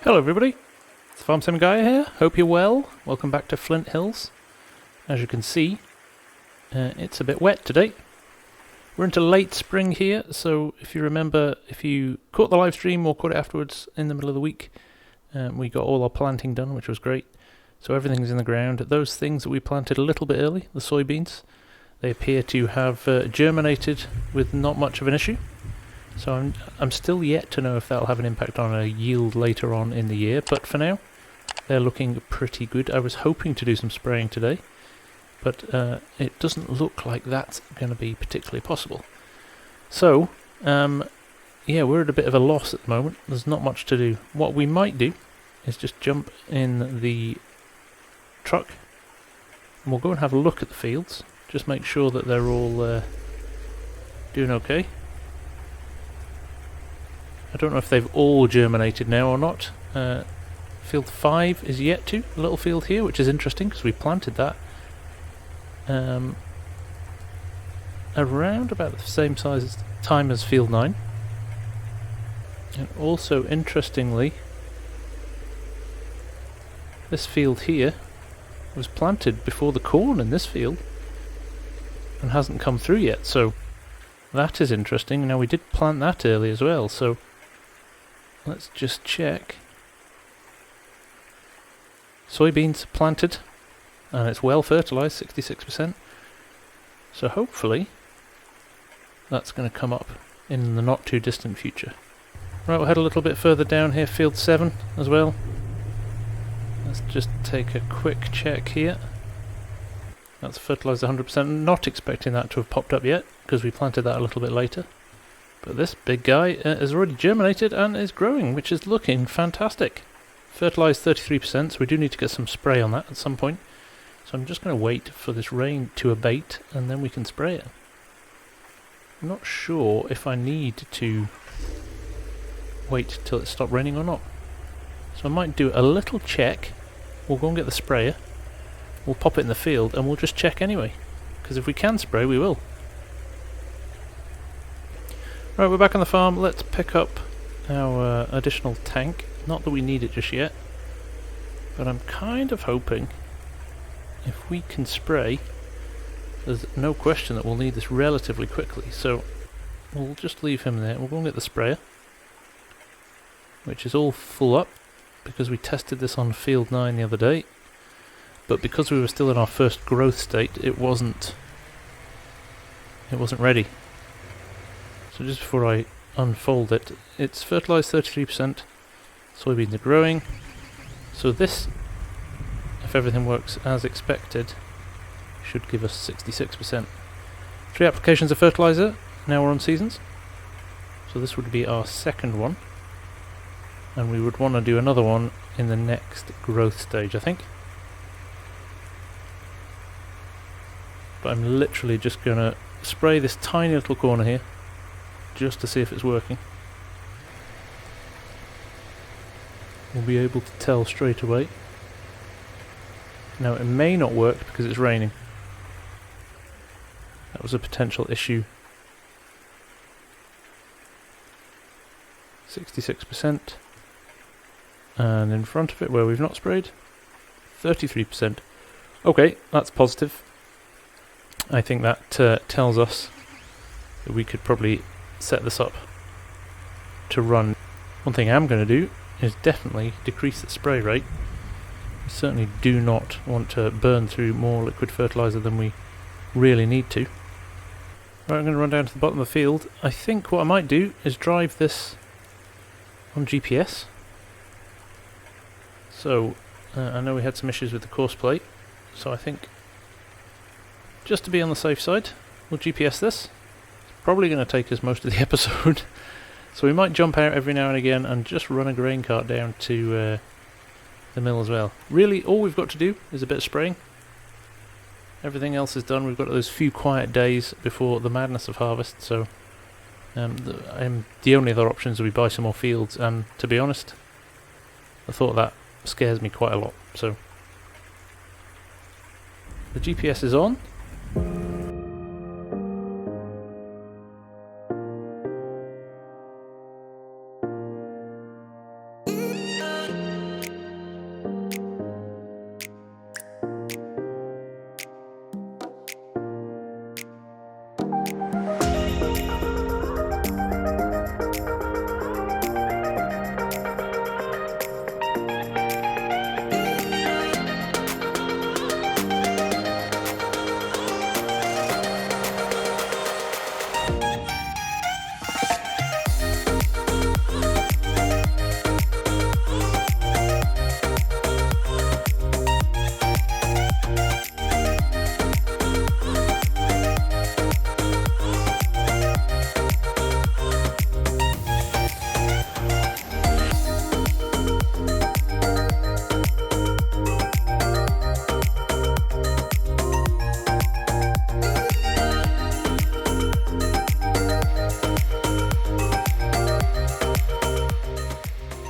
Hello everybody, it's Farm Sim Guy here, hope you're well. Welcome back to Flint Hills. As you can see, it's a bit wet today. We're into late spring here, so if you remember, if you caught the live stream or caught it afterwards in the middle of the week, we got all our planting done, which was great. So everything's in the ground. Those things that we planted a little bit early, the soybeans, they appear to have germinated with not much of an issue. So I'm still yet to know if that'll have an impact on a yield later on in the year, but for now they're looking pretty good. I was hoping to do some spraying today, but it doesn't look like that's going to be particularly possible. So yeah, we're at a bit of a loss at the moment. There's not much to do. What we might do is just jump in the truck and we'll go and have a look at the fields, just make sure that they're all doing okay. I don't know if they've all germinated now or not. Field 5 is yet to, a little field here, which is interesting because we planted that around about the same time as field 9. And also, interestingly, this field here was planted before the corn in this field and hasn't come through yet, so that is interesting. Now, we did plant that early as well, so let's just check. Soybeans planted, and it's well fertilized, 66%. So hopefully that's going to come up in the not too distant future. Right, we'll head a little bit further down here, field 7 as well. Let's just take a quick check here. That's fertilized 100%. Not expecting that to have popped up yet, because we planted that a little bit later. But this big guy has already germinated and is growing, which is looking fantastic. Fertilised 33%, so we do need to get some spray on that at some point. So I'm just going to wait for this rain to abate and then we can spray it. I'm not sure if I need to wait till it stops raining or not. So I might do a little check. We'll go and get the sprayer. We'll pop it in the field and we'll just check anyway. Because if we can spray, we will. Right, we're back on the farm. Let's pick up our additional tank. Not that we need it just yet, but I'm kind of hoping if we can spray, there's no question that we'll need this relatively quickly, so we'll just leave him there. We'll go and get the sprayer, which is all full up because we tested this on field 9 the other day, but because we were still in our first growth state, it wasn't ready. So just before I unfold it, it's fertilised 33%, soybeans are growing, so this, if everything works as expected, should give us 66%. 3 applications of fertilizer, now we're on seasons, so this would be our second one, and we would want to do another one in the next growth stage, I think. But I'm literally just going to spray this tiny little corner here, just to see if it's working. We'll be able to tell straight away. Now it may not work because it's raining. That was a potential issue. 66%. And in front of it where we've not sprayed, 33%. Okay, that's positive. I think that tells us that we could probably set this up to run. One thing I'm going to do is definitely decrease the spray rate. We certainly do not want to burn through more liquid fertilizer than we really need to. Right, I'm going to run down to the bottom of the field. I think what I might do is drive this on GPS. So I know we had some issues with the course plate, so I think just to be on the safe side, we'll GPS this. Probably going to take us most of the episode, so we might jump out every now and again and just run a grain cart down to the mill as well. Really, all we've got to do is a bit of spraying. Everything else is done. We've got those few quiet days before the madness of harvest, so the only other options will be buy some more fields, and to be honest, I thought that scares me quite a lot. So the GPS is on.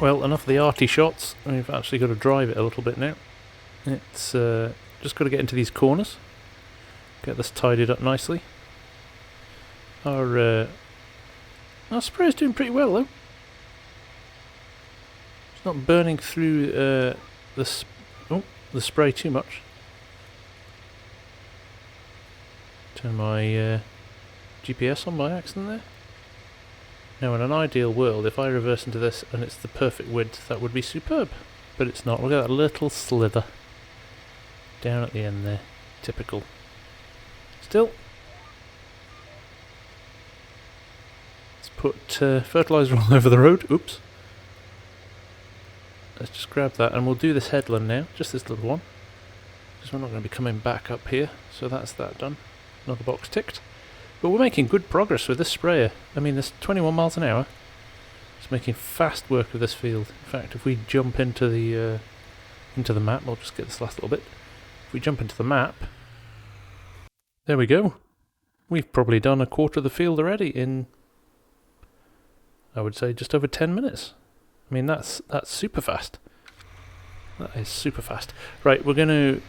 Well, enough of the arty shots. We've actually got to drive it a little bit now. It's just got to get into these corners. Get this tidied up nicely. Our spray's doing pretty well though. It's not burning through the spray too much. Turn my GPS on by accident there. Now in an ideal world, if I reverse into this and it's the perfect width, that would be superb. But it's not. Look at that little slither down at the end there. Typical. Still. Let's put fertilizer all over the road. Oops. Let's just grab that and we'll do this headland now. Just this little one. Because we're not going to be coming back up here. So that's that done. Another box ticked. But we're making good progress with this sprayer. I mean, this 21 miles an hour. It's making fast work of this field. In fact, if we jump into the map, I'll just get this last little bit. If we jump into the map, there we go. We've probably done a quarter of the field already in, I would say, just over 10 minutes. I mean, that's super fast. That is super fast. Right, we're going to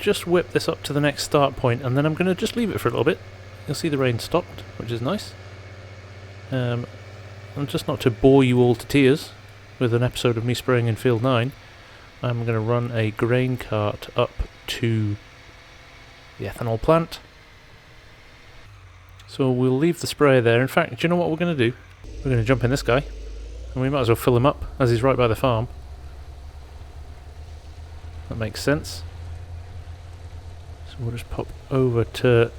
just whip this up to the next start point, and then I'm going to just leave it for a little bit. You'll see the rain stopped, which is nice. And just not to bore you all to tears with an episode of me spraying in field 9, I'm going to run a grain cart up to the ethanol plant. So we'll leave the sprayer there. In fact, do you know what we're going to do? We're going to jump in this guy, and we might as well fill him up, as he's right by the farm. That makes sense. So we'll just pop over to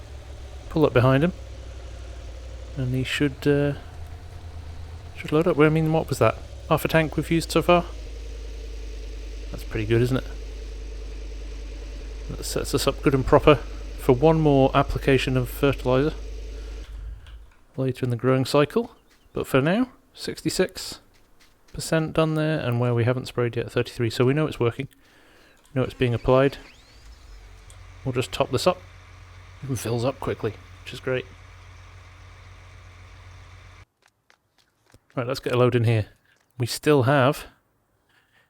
pull up behind him, and he should load up. Well, I mean, what was that? Half a tank we've used so far? That's pretty good, isn't it? That sets us up good and proper for one more application of fertilizer later in the growing cycle. But for now, 66% done there, and where we haven't sprayed yet, 33. So we know it's working. We know it's being applied. We'll just top this up. It even fills up quickly, which is great. Right, let's get a load in here. We still have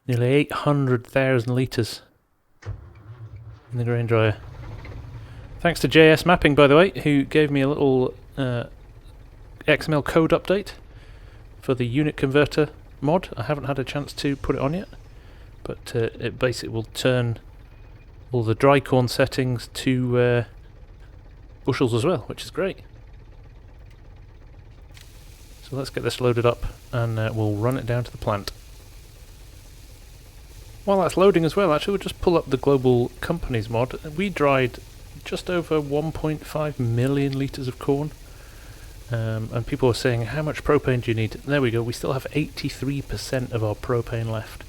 nearly 800,000 litres in the grain dryer. Thanks to JS Mapping, by the way, who gave me a little XML code update for the unit converter mod. I haven't had a chance to put it on yet, but it basically will turn all the dry corn settings to bushels as well, which is great. So let's get this loaded up and we'll run it down to the plant. While that's loading as well, actually, we'll just pull up the global companies mod. We dried just over 1.5 million litres of corn. And people are saying, how much propane do you need? There we go, we still have 83% of our propane left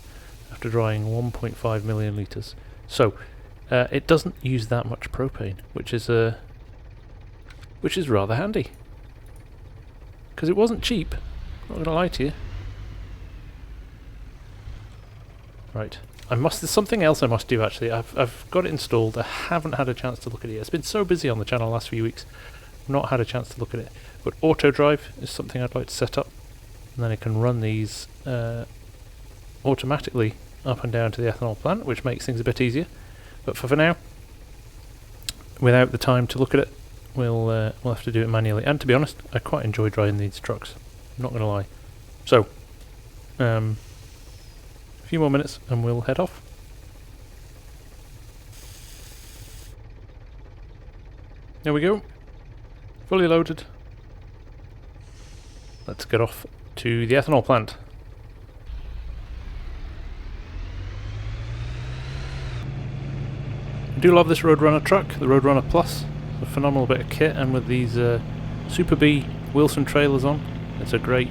after drying 1.5 million litres. So, it doesn't use that much propane, which is rather handy. Because it wasn't cheap, not going to lie to you. Right, there's something else I must do actually. I've got it installed, I haven't had a chance to look at it yet. It's been so busy on the channel the last few weeks, not had a chance to look at it. But auto drive is something I'd like to set up, and then I can run these automatically up and down to the ethanol plant, which makes things a bit easier. But for now, without the time to look at it, we'll have to do it manually. And to be honest, I quite enjoy driving these trucks, I'm not going to lie. So, a few more minutes and we'll head off. There we go, fully loaded. Let's get off to the ethanol plant. I do love this Roadrunner truck, the Roadrunner Plus. It's a phenomenal bit of kit, and with these Super B Wilson trailers on, it's a great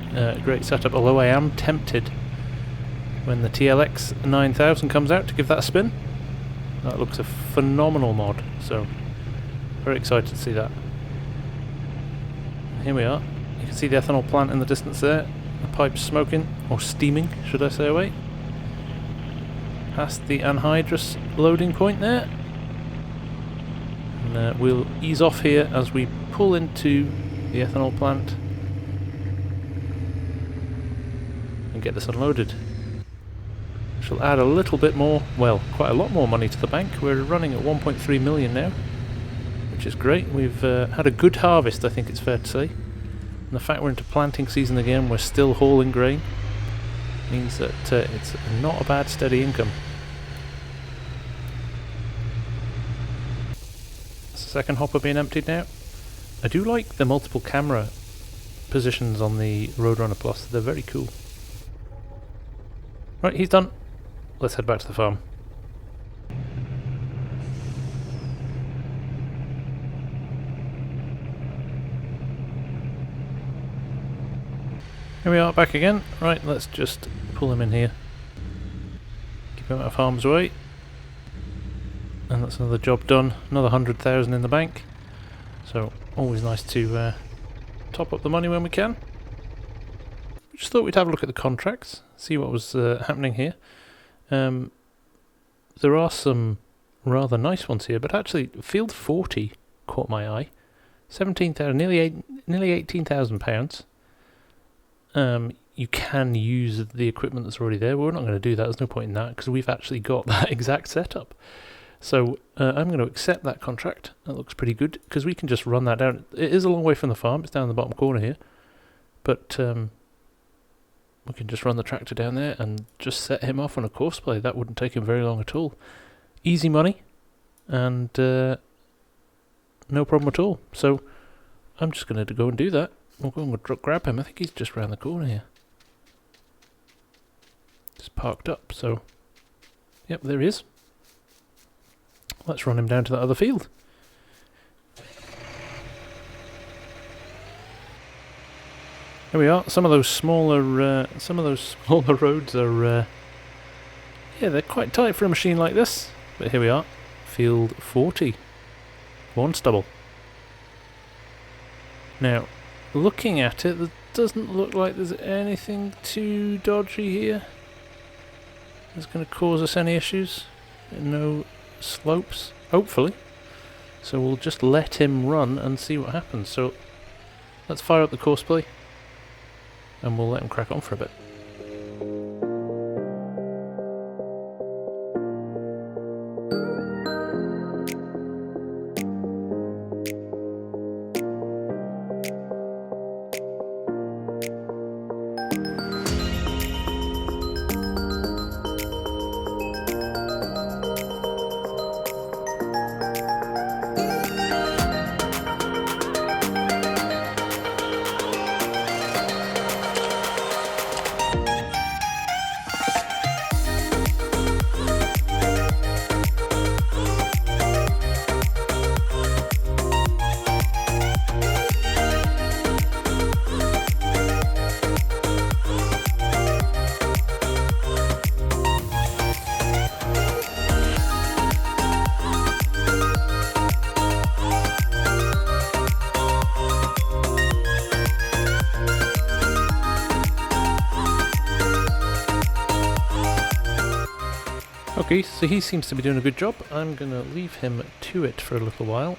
setup. Although I am tempted when the TLX 9000 comes out to give that a spin. That looks a phenomenal mod, so very excited to see that. Here we are. You can see the ethanol plant in the distance there. The pipe's smoking, or steaming, should I say away. Past the anhydrous loading point there. And we'll ease off here as we pull into the ethanol plant. and get this unloaded. Which will add a little bit more, well, quite a lot more money to the bank. We're running at 1.3 million now, which is great. We've had a good harvest, I think it's fair to say. And the fact we're into planting season again, we're still hauling grain, means that it's not a bad steady income. Second hopper being emptied now. I do like the multiple camera positions on the Roadrunner Plus, they're very cool. Right, he's done. Let's head back to the farm. Here we are, back again. Right, let's just pull him in here. Keep him out of harm's way. And that's another job done. Another 100,000 in the bank. So, always nice to top up the money when we can. Just thought we'd have a look at the contracts, see what was happening here. There are some rather nice ones here, but actually, field 40 caught my eye. 17,000, nearly 18,000 pounds. You can use the equipment that's already there. We're not going to do that. There's no point in that because we've actually got that exact setup. So I'm going to accept that contract. That looks pretty good because we can just run that down. It is a long way from the farm. It's down in the bottom corner here, but we can just run the tractor down there and just set him off on a course play. That wouldn't take him very long at all. Easy money and no problem at all. So I'm just going to go and do that. We'll go and grab him. I think he's just around the corner here. Just parked up, so yep, there he is. Let's run him down to that other field. Here we are. Some of those smaller roads are, yeah, they're quite tight for a machine like this. But here we are, field 40, one stubble. Now, looking at it, it doesn't look like there's anything too dodgy here that's going to cause us any issues. No slopes, hopefully. So we'll just let him run and see what happens. So let's fire up the course play and we'll let him crack on for a bit. Okay, so he seems to be doing a good job. I'm going to leave him to it for a little while.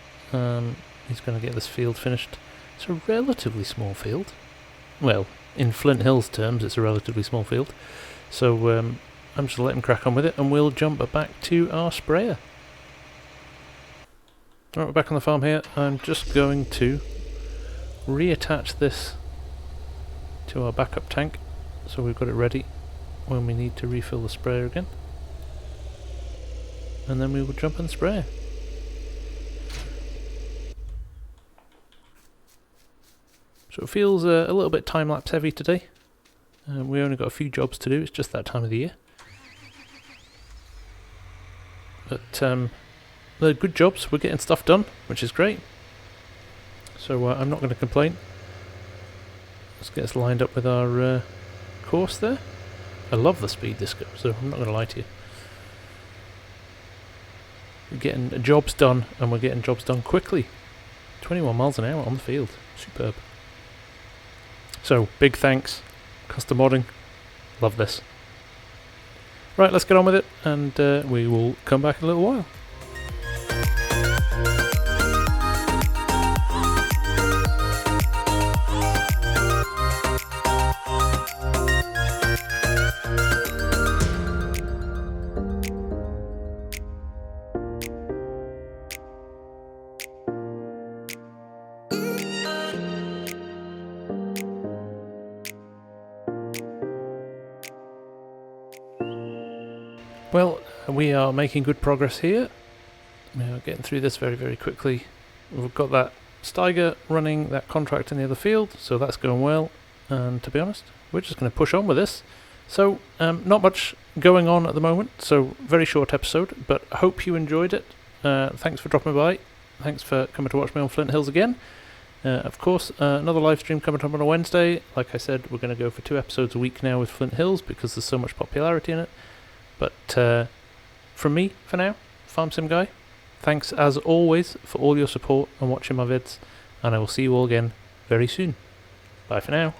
He's going to get this field finished. It's a relatively small field. Well, in Flint Hills terms, it's a relatively small field. So I'm just going to let him crack on with it, and we'll jump back to our sprayer. Alright, we're back on the farm here. I'm just going to reattach this to our backup tank, so we've got it ready when we need to refill the sprayer again. And then we will jump and spray. So it feels a little bit time-lapse heavy today. We only got a few jobs to do, it's just that time of the year. But they're good jobs, we're getting stuff done, which is great. So I'm not going to complain. Let's get us lined up with our course there. I love the speed this goes, so I'm not going to lie to you. We're getting jobs done, and we're getting jobs done quickly. 21 miles an hour on the field. Superb. So, big thanks. Custom modding. Love this. Right, let's get on with it, and we will come back in a little while. we are making good progress here. We are getting through this very, very quickly. We've got that Steiger running that contract in the other field, so that's going well. And to be honest, we're just going to push on with this. So, not much going on at the moment, so very short episode, but I hope you enjoyed it. Thanks for dropping by. Thanks for coming to watch me on Flint Hills again. Of course, another live stream coming up on a Wednesday. Like I said, we're going to go for 2 episodes a week now with Flint Hills because there's so much popularity in it. But from me, for now, Farm Sim Guy, thanks as always for all your support and watching my vids, and I will see you all again very soon. Bye for now.